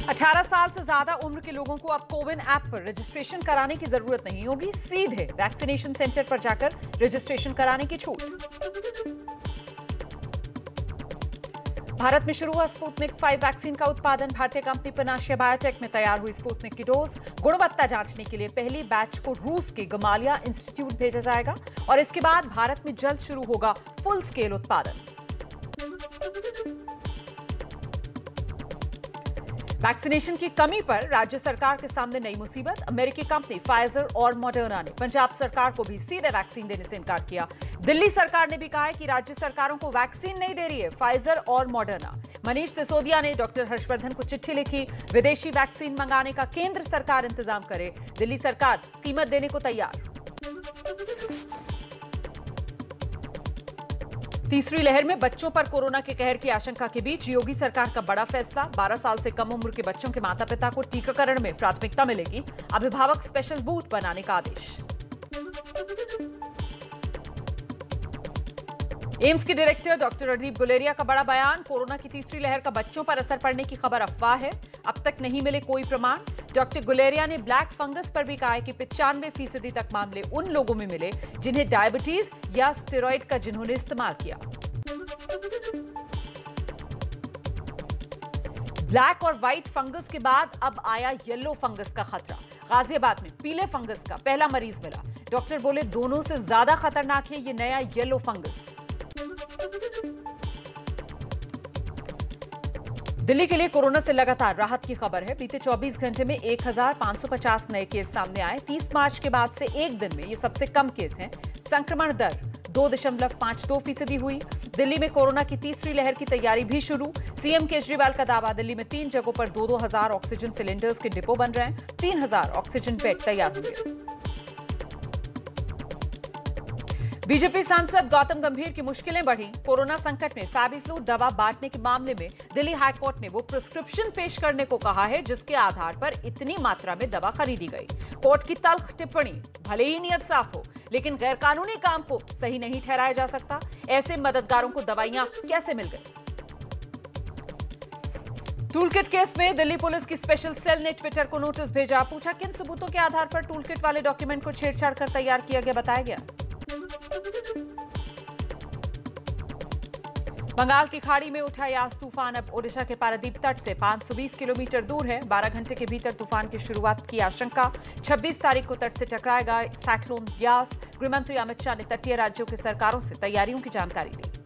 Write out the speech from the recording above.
18 साल से ज्यादा उम्र के लोगों को अब कोविन ऐप पर रजिस्ट्रेशन कराने की जरूरत नहीं होगी। सीधे वैक्सीनेशन सेंटर पर जाकर रजिस्ट्रेशन कराने की छूट। भारत में शुरू हुआ स्पुतनिक 5 वैक्सीन का उत्पादन। भारतीय कंपनी पनाशिया बायोटेक में तैयार हुई स्पुतनिक की डोज। गुणवत्ता जांचने के लिए पहली बैच को रूस के गमालिया इंस्टीट्यूट भेजा जाएगा और इसके बाद भारत में जल्द शुरू होगा फुल स्केल उत्पादन। वैक्सीनेशन की कमी पर राज्य सरकार के सामने नई मुसीबत। अमेरिकी कंपनी फाइजर और मॉडर्ना ने पंजाब सरकार को भी सीधे वैक्सीन देने से इनकार किया। दिल्ली सरकार ने भी कहा है कि राज्य सरकारों को वैक्सीन नहीं दे रही है फाइजर और मॉडर्ना। मनीष सिसोदिया ने डॉक्टर हर्षवर्धन को चिट्ठी लिखी। विदेशी वैक्सीन मंगाने का केंद्र सरकार इंतजाम करे, दिल्ली सरकार कीमत देने को तैयार। तीसरी लहर में बच्चों पर कोरोना के कहर की आशंका के बीच योगी सरकार का बड़ा फैसला। 12 साल से कम उम्र के बच्चों के माता पिता को टीकाकरण में प्राथमिकता मिलेगी। अभिभावक स्पेशल बूथ बनाने का आदेश। एम्स के डायरेक्टर डॉक्टर रणदीप गुलेरिया का बड़ा बयान। कोरोना की तीसरी लहर का बच्चों पर असर पड़ने की खबर अफवाह है, अब तक नहीं मिले कोई प्रमाण। डॉक्टर गुलेरिया ने ब्लैक फंगस पर भी कहा है कि 95% तक मामले उन लोगों में मिले जिन्हें डायबिटीज या स्टेरॉइड का जिन्होंने इस्तेमाल किया। ब्लैक और व्हाइट फंगस के बाद अब आया येलो फंगस का खतरा। गाजियाबाद में पीले फंगस का पहला मरीज मिला। डॉक्टर बोले दोनों से ज्यादा खतरनाक है ये नया येलो फंगस। दिल्ली के लिए कोरोना से लगातार राहत की खबर है। बीते 24 घंटे में 1550 नए केस सामने आए। 30 मार्च के बाद से एक दिन में ये सबसे कम केस हैं। संक्रमण दर 2.52% हुई। दिल्ली में कोरोना की तीसरी लहर की तैयारी भी शुरू। सीएम केजरीवाल का दावा, दिल्ली में 3 जगहों पर 2-2 हजार ऑक्सीजन सिलेंडर्स के डिपो बन रहे हैं। 3000 ऑक्सीजन बेड तैयार होंगे। बीजेपी सांसद गौतम गंभीर की मुश्किलें बढ़ी। कोरोना संकट में फैबीफ्लू दवा बांटने के मामले में दिल्ली हाईकोर्ट ने वो प्रिस्क्रिप्शन पेश करने को कहा है जिसके आधार पर इतनी मात्रा में दवा खरीदी गई। कोर्ट की तल्ख टिप्पणी, भले ही नियत साफ हो लेकिन गैरकानूनी काम को सही नहीं ठहराया जा सकता। ऐसे मददगारों को दवाइयां कैसे मिल गई? टूलकिट केस में दिल्ली पुलिस की स्पेशल सेल ने ट्विटर को नोटिस भेजा। पूछा किन सबूतों के आधार पर टूलकिट वाले डॉक्यूमेंट को छेड़छाड़ कर तैयार किया गया, बताया गया। बंगाल की खाड़ी में उठा यास तूफान अब ओडिशा के पारादीप तट से 520 किलोमीटर दूर है। 12 घंटे के भीतर तूफान की शुरुआत की आशंका। 26 तारीख को तट से टकराएगा साइक्लोन यास। गृहमंत्री अमित शाह ने तटीय राज्यों की सरकारों से तैयारियों की जानकारी दी।